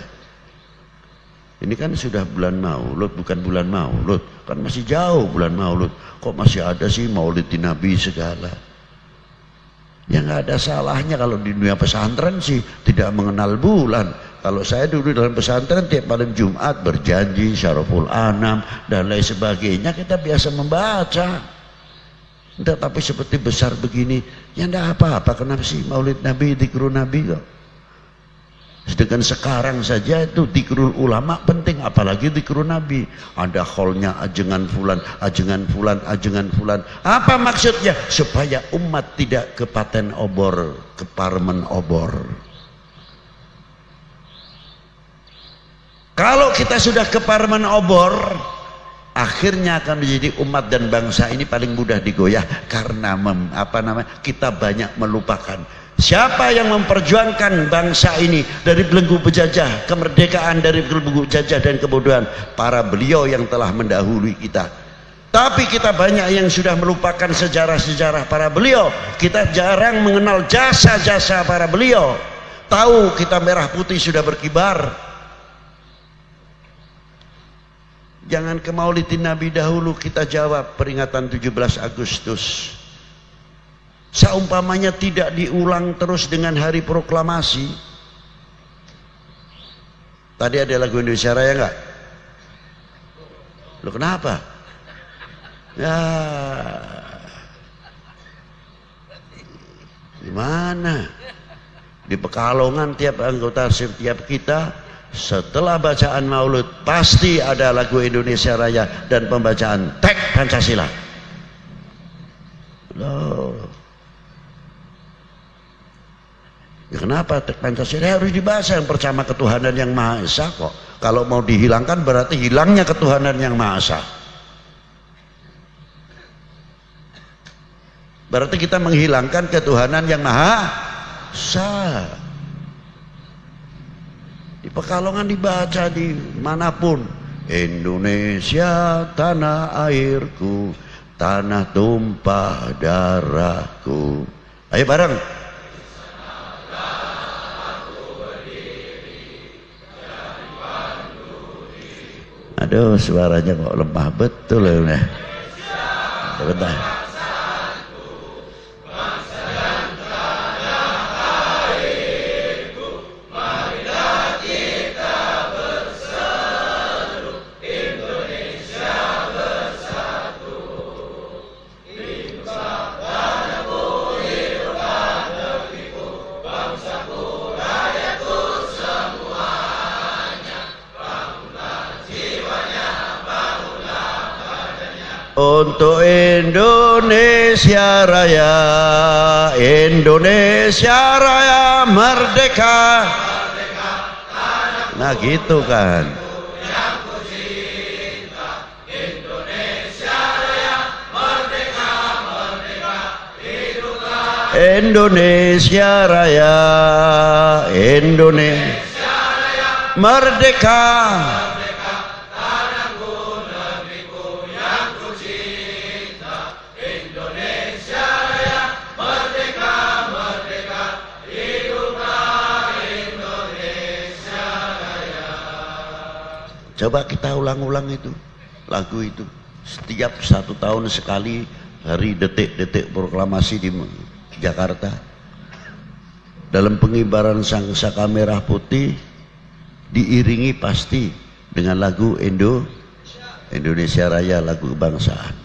ini kan sudah bulan Maulud, bukan bulan Maulud, kan masih jauh bulan Maulud, kok masih ada sih maulid Nabi segala. Ya nggak ada salahnya kalau di dunia pesantren sih tidak mengenal bulan. Kalau saya dulu dalam pesantren tiap malam Jumat berjanji Syaraful Anam dan lain sebagainya, kita biasa membaca. Tapi seperti besar begini, ya enggak apa-apa. Kenapa sih Maulid Nabi, zikrul Nabi kok? Sedangkan sekarang saja itu zikrul ulama penting, apalagi zikrul Nabi. Ada kholnya ajengan fulan, ajengan fulan, ajengan fulan. Apa maksudnya? Supaya umat tidak kepaten obor, keparmen obor. Kalau kita sudah keparmen obor, akhirnya akan menjadi umat dan bangsa ini paling mudah digoyah karena kita banyak melupakan. Siapa yang memperjuangkan bangsa ini dari belenggu penjajah, kemerdekaan dari belenggu penjajah dan kebodohan? Para beliau yang telah mendahului kita. Tapi kita banyak yang sudah melupakan sejarah-sejarah para beliau. Kita jarang mengenal jasa-jasa para beliau. Tahu kita merah putih sudah berkibar. Jangan ke Maulidin Nabi dahulu kita jawab peringatan 17 Agustus. Seumpamanya tidak diulang terus dengan hari proklamasi. Tadi ada lagu Indonesia Raya enggak? Loh kenapa? Ya gimana? Di Pekalongan tiap anggota setiap kita setelah bacaan maulud pasti ada lagu Indonesia Raya dan pembacaan teks Pancasila. Loh. Ya kenapa teks Pancasila harus dibaca? Yang pertama ketuhanan yang Maha Esa kok. Kalau mau dihilangkan berarti hilangnya ketuhanan yang Maha Esa. Berarti kita menghilangkan ketuhanan yang Maha Esa. Di Pekalongan dibaca di manapun. Indonesia tanah airku, tanah tumpah darahku. Ayo bareng. Aduh suaranya kok lemah betul ya. Bentar. Untuk Indonesia Raya, Indonesia Raya merdeka. Nah gitu kan. Indonesia Raya, Indonesia Raya merdeka. Coba kita ulang-ulang itu lagu itu setiap 1 tahun sekali, hari detik-detik proklamasi di Jakarta. Dalam pengibaran Sangsaka Merah Putih diiringi pasti dengan lagu Indonesia Raya, lagu kebangsaan.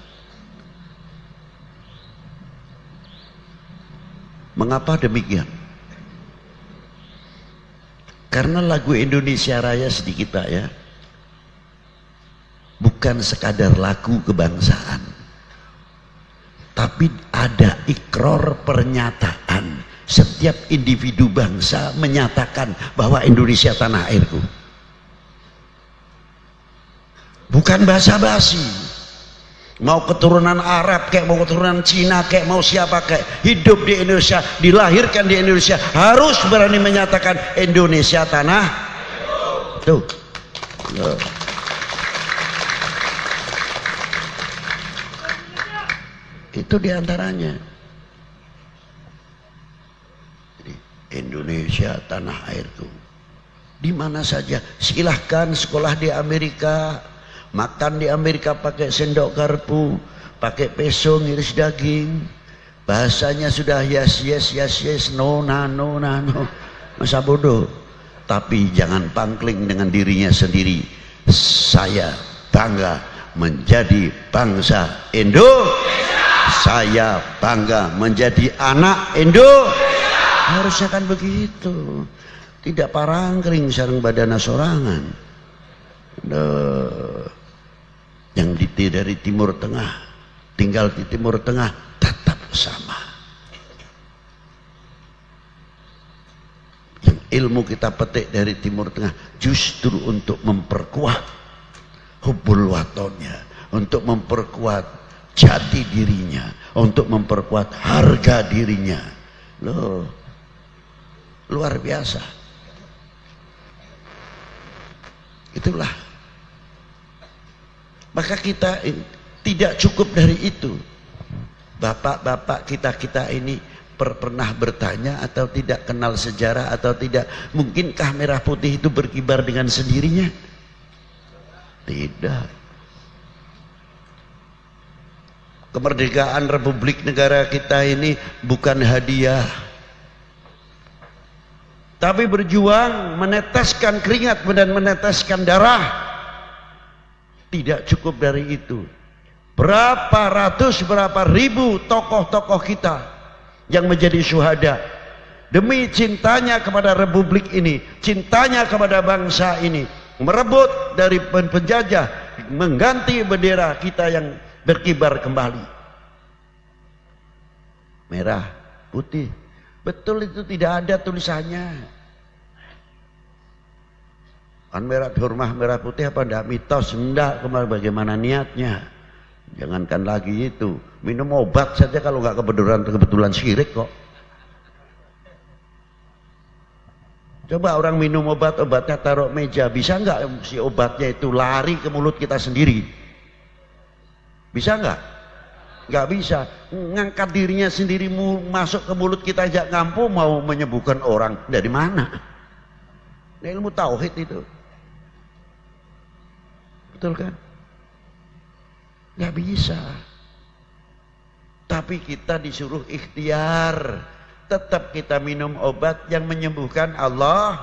Mengapa demikian? Karena lagu Indonesia Raya sedikit Pak ya, bukan sekadar lagu kebangsaan, tapi ada ikrar pernyataan. Setiap individu bangsa menyatakan bahwa Indonesia tanah airku. Bukan basa-basi. Mau keturunan Arab kayak, mau keturunan Cina kayak, mau siapa kayak, hidup di Indonesia, dilahirkan di Indonesia, harus berani menyatakan Indonesia tanah tuh. Itu diantaranya. Indonesia tanah airku. Di mana saja, silahkan sekolah di Amerika, makan di Amerika pakai sendok garpu, pakai peso ngiris daging, Bahasanya sudah yes, yes, yes, yes, no, nah, no, nah, no. Masa bodoh. Tapi jangan pangkling dengan dirinya sendiri. Saya bangga menjadi bangsa Indonesia. Saya bangga menjadi anak Indonesia. Harusnya kan begitu. Tidak parangkring sareng badana sorangan. Yang dari Timur Tengah, tinggal di Timur Tengah, tetap sama. Yang ilmu kita petik dari Timur Tengah justru untuk memperkuat hubbul watonnya, untuk memperkuat jati dirinya, untuk memperkuat harga dirinya. Loh, luar biasa. Itulah. Maka kita tidak cukup dari itu. Bapak-bapak kita ini pernah bertanya atau tidak kenal sejarah atau tidak? Mungkinkah merah putih itu berkibar dengan sendirinya? Tidak. Kemerdekaan Republik negara kita ini bukan hadiah, tapi berjuang, meneteskan keringat dan meneteskan darah. Tidak cukup dari itu. Berapa ratus, berapa ribu tokoh-tokoh kita yang menjadi syuhada demi cintanya kepada Republik ini, cintanya kepada bangsa ini, merebut dari penjajah, mengganti bendera kita yang berkibar kembali. Merah, putih. Betul, itu tidak ada tulisannya. Kan merah rumah merah putih apa enggak mitos? Enggak, kemarin bagaimana niatnya? Jangankan lagi itu, minum obat saja kalau nggak kebetulan syirik kok. Coba orang minum obatnya taruh meja, bisa nggak si obatnya itu lari ke mulut kita sendiri? Bisa nggak? Nggak bisa. Ngangkat dirinya sendiri masuk ke mulut kita aja ngampu, mau menyembuhkan orang dari mana? Ini ilmu tauhid itu. Betul kan? Nggak bisa. Tapi kita disuruh ikhtiar. Tetap kita minum obat yang menyembuhkan Allah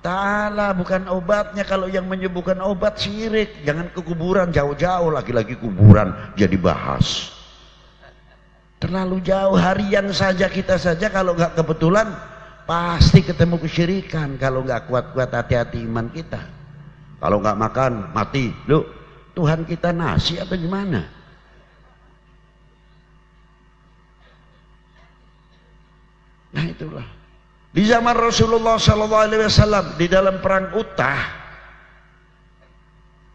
Ta'ala, bukan obatnya. Kalau yang menyembuhkan obat syirik. Jangan ke kuburan jauh-jauh, lagi-lagi kuburan jadi bahas. Terlalu jauh. Harian saja kita saja kalau nggak kebetulan pasti ketemu kesyirikan. Kalau nggak kuat-kuat, hati-hati iman kita. Kalau nggak makan mati. Loh, Tuhan kita nasi apa gimana? Nah itulah. Di zaman Rasulullah SAW di dalam perang Uttah,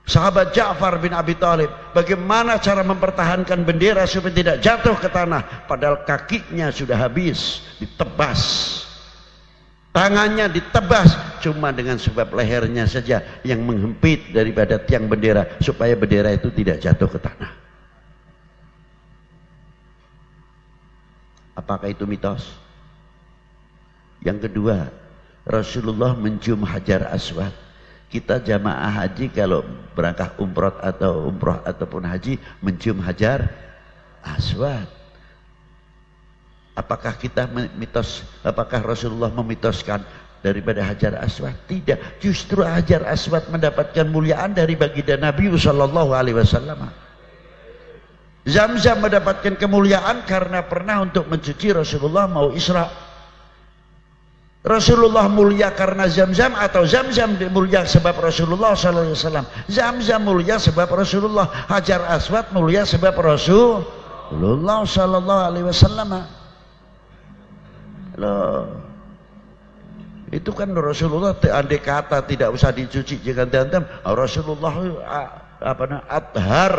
sahabat Ja'far bin Abi Thalib, bagaimana cara mempertahankan bendera supaya tidak jatuh ke tanah, padahal kakinya sudah habis, ditebas, tangannya ditebas, cuma dengan sebab lehernya saja yang menghempit daripada tiang bendera supaya bendera itu tidak jatuh ke tanah. Apakah itu mitos? Yang kedua, Rasulullah mencium Hajar Aswad. Kita jamaah haji kalau berangkat umroh ataupun haji mencium Hajar Aswad. Apakah kita mitos? Apakah Rasulullah memitoskan daripada Hajar Aswad? Tidak. Justru Hajar Aswad mendapatkan muliaan dari baginda Nabi sallallahu alaihi wasallam. Zamzam mendapatkan kemuliaan karena pernah untuk mencuci Rasulullah mau Isra. Rasulullah mulia karena Zamzam atau Zamzam mulia sebab Rasulullah sallallahu alaihi wasallam? Zamzam mulia sebab Rasulullah, Hajar Aswad mulia sebab Rasulullah sallallahu alaihi wasallam. Loh, itu kan Rasulullah andai kata tidak usah dicuci jangan diantam, Rasulullah athhar,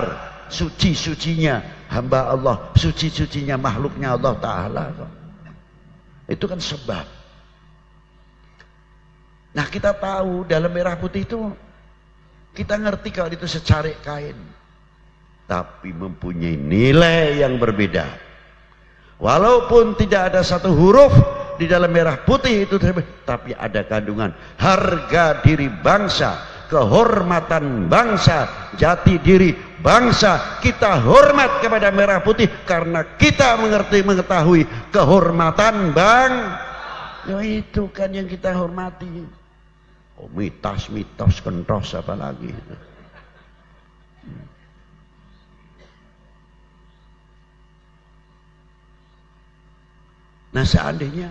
suci-sucinya hamba Allah, suci-sucinya makhluknya Allah Ta'ala. Itu kan sebab. Nah kita tahu dalam merah putih itu, kita ngerti kalau itu secarik kain, tapi mempunyai nilai yang berbeda. Walaupun tidak ada satu huruf di dalam merah putih itu, tapi ada kandungan harga diri bangsa, kehormatan bangsa, jati diri bangsa. Kita hormat kepada merah putih karena kita mengetahui kehormatan ya itu kan yang kita hormati. Oh, mitos kentos apa lagi. Nah, seandainya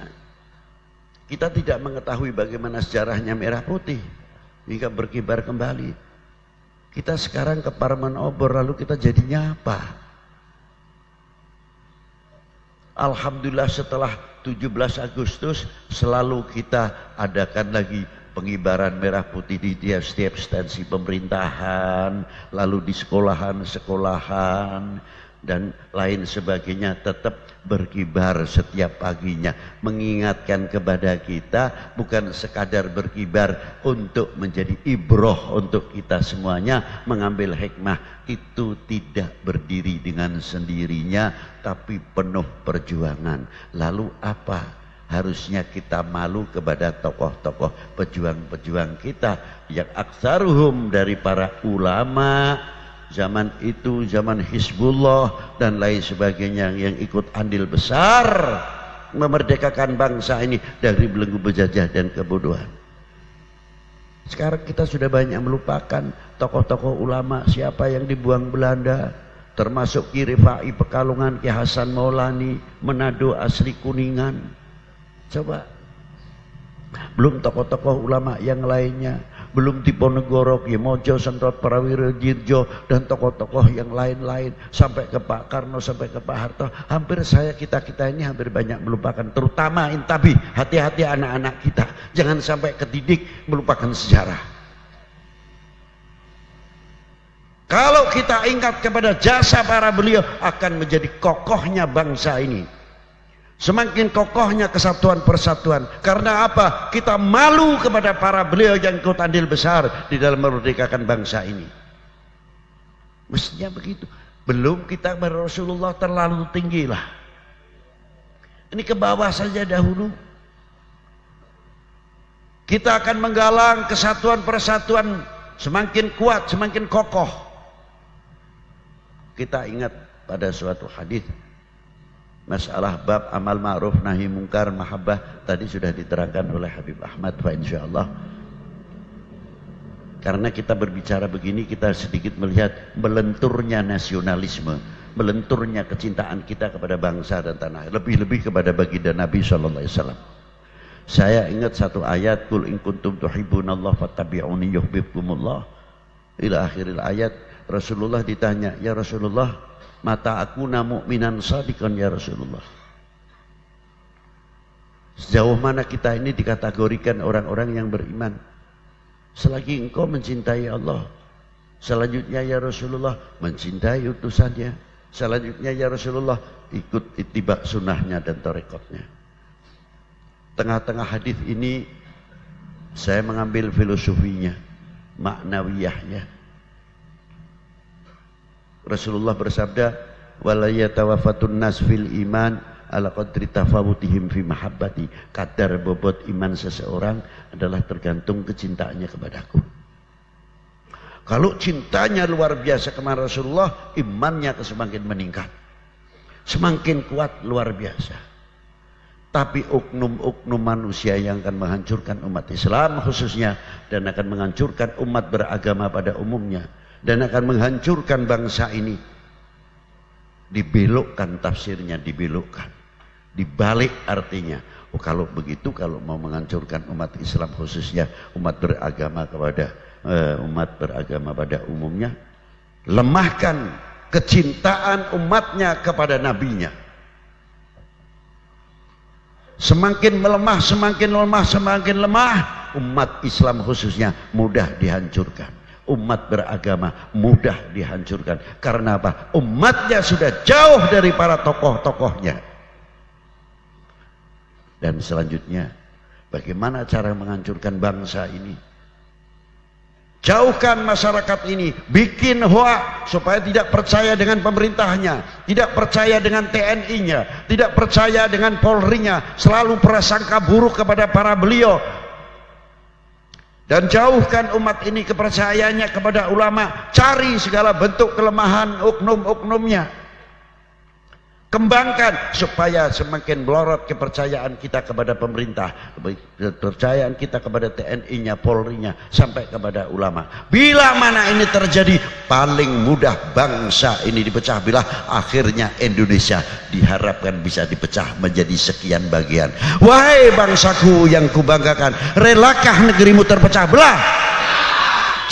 kita tidak mengetahui bagaimana sejarahnya merah putih hingga berkibar kembali, kita sekarang ke Parman Obor, lalu kita jadinya apa? Alhamdulillah setelah 17 Agustus selalu kita adakan lagi pengibaran merah putih di setiap instansi pemerintahan, lalu di sekolahan dan lain sebagainya, tetap berkibar setiap paginya, mengingatkan kepada kita bukan sekadar berkibar untuk menjadi ibroh untuk kita semuanya, mengambil hikmah. Itu tidak berdiri dengan sendirinya tapi penuh perjuangan. Lalu apa? Harusnya kita malu kepada tokoh-tokoh pejuang-pejuang kita yang aktsaruhum dari para ulama zaman itu, zaman Hizbullah dan lain sebagainya, yang ikut andil besar memerdekakan bangsa ini dari belenggu penjajah dan kebodohan. Sekarang kita sudah banyak melupakan tokoh-tokoh ulama siapa yang dibuang Belanda, termasuk Ki Rifai Pekalongan, Ki Hasan Maulani, Manado asli Kuningan. Coba, belum tokoh-tokoh ulama yang lainnya, belum Diponegoro, Ki Mojo, Sentot Prawiro Dirjo dan tokoh-tokoh yang lain-lain, sampai ke Pak Karno, sampai ke Pak Harto. Hampir kita ini hampir banyak melupakan, terutama intabi, hati-hati anak-anak kita, jangan sampai kedidik melupakan sejarah. Kalau kita ingat kepada jasa para beliau, akan menjadi kokohnya bangsa ini. Semakin kokohnya kesatuan persatuan. Karena apa? Kita malu kepada para beliau yang ikut andil besar di dalam memerdekakan bangsa ini. Mestinya begitu. Belum kita Rasulullah terlalu tinggi lah. Ini ke bawah saja dahulu. Kita akan menggalang kesatuan persatuan semakin kuat, semakin kokoh. Kita ingat pada suatu hadis, masalah bab amal ma'ruf nahi mungkar mahabbah tadi sudah diterangkan oleh Habib Ahmad, fa insyaallah. Karena kita berbicara begini, kita sedikit melihat melenturnya nasionalisme, melenturnya kecintaan kita kepada bangsa dan tanah, lebih-lebih kepada baginda Nabi sallallahu alaihi wasallam. Saya ingat satu ayat, qul in kuntum tuhibbunallah fattabi'uni yuhibbukumullah, ila akhiril ayat. Rasulullah ditanya, ya Rasulullah, mata aku mu'minan shadiqan ya Rasulullah. Sejauh mana kita ini dikategorikan orang-orang yang beriman? Selagi engkau mencintai Allah, selanjutnya ya Rasulullah mencintai utusannya, selanjutnya ya Rasulullah ikut ittiba sunnahnya dan tarekatnya. Tengah-tengah hadis ini saya mengambil filosofinya, maknawiyahnya. Rasulullah bersabda, wala yatawaffatun nas fil iman ala qadri tafawutihim fi mahabbati. Kadar bobot iman seseorang adalah tergantung kecintaannya kepadaku. Kalau cintanya luar biasa kepada Rasulullah, imannya semakin meningkat, semakin kuat, luar biasa. Tapi oknum-oknum manusia yang akan menghancurkan umat Islam khususnya, dan akan menghancurkan umat beragama pada umumnya, dan akan menghancurkan bangsa ini, dibelokkan tafsirnya, dibelokkan, dibalik artinya. Oh, kalau begitu, kalau mau menghancurkan umat Islam khususnya umat beragama pada umumnya, lemahkan kecintaan umatnya kepada nabinya. Semakin melemah, semakin lemah, semakin lemah, umat Islam khususnya mudah dihancurkan. Umat beragama mudah dihancurkan. Karena apa? Umatnya sudah jauh dari para tokoh-tokohnya. Dan selanjutnya, bagaimana cara menghancurkan bangsa ini? Jauhkan masyarakat ini, bikin hoak supaya tidak percaya dengan pemerintahnya, tidak percaya dengan TNI-nya, tidak percaya dengan Polri-nya, selalu prasangka buruk kepada para beliau. Dan jauhkan umat ini kepercayaannya kepada ulama. Cari segala bentuk kelemahan oknum-oknumnya. Kembangkan supaya semakin melorot kepercayaan kita kepada pemerintah, kepercayaan kita kepada TNI-nya, Polri-nya, sampai kepada ulama. Bila mana ini terjadi, paling mudah bangsa ini dipecah belah. Akhirnya Indonesia diharapkan bisa dipecah menjadi sekian bagian. Wahai bangsaku yang kubanggakan, relakah negerimu terpecah belah?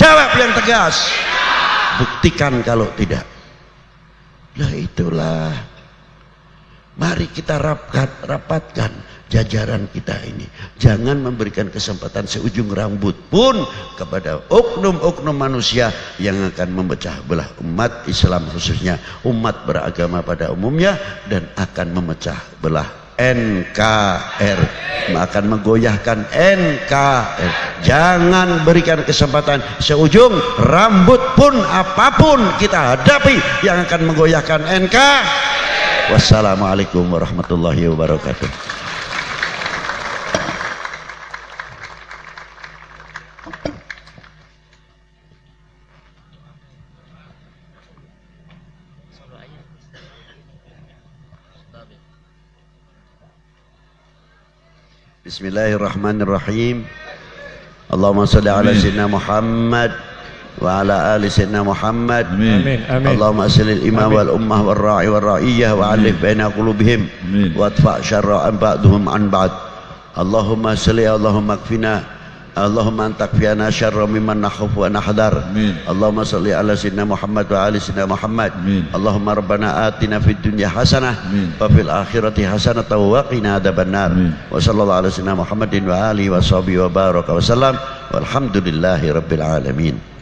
Jawab yang tegas. Buktikan kalau tidak. Lah itulah. Mari kita rapatkan jajaran kita ini. Jangan memberikan kesempatan seujung rambut pun kepada oknum-oknum manusia yang akan memecah belah umat Islam, khususnya umat beragama pada umumnya, dan akan memecah belah NKRI, akan menggoyahkan NKRI. Jangan berikan kesempatan seujung rambut pun apapun kita hadapi yang akan menggoyahkan NKRI. Wassalamualaikum warahmatullahi wabarakatuh. Bismillahirrahmanirrahim. Allahumma salli ala sayyidina Muhammad wa ala ali sayyidina Muhammad. Amin. Amin. Allahumma aslil imam wal ummah wal ra'i wal ra'iyah wa alif baina qulubihim wa adfa' syarra ba'dhum an ba'd. Allahumma salli, Allahumma kfina, Allahumma antakfiyana syarra mimman nakhafu wa nahdar. Allahumma salli ala sayyidina Muhammad wa ali sayyidina Muhammad. Allahumma rabbana atina fid dunya hasanah wa fil akhirati hasanah wa qina adzabannar. Wa sallallahu ala sayyidina Muhammadin wa alihi wa sahbihi wa baraka wa sallam. Walhamdulillahi rabbil alamin.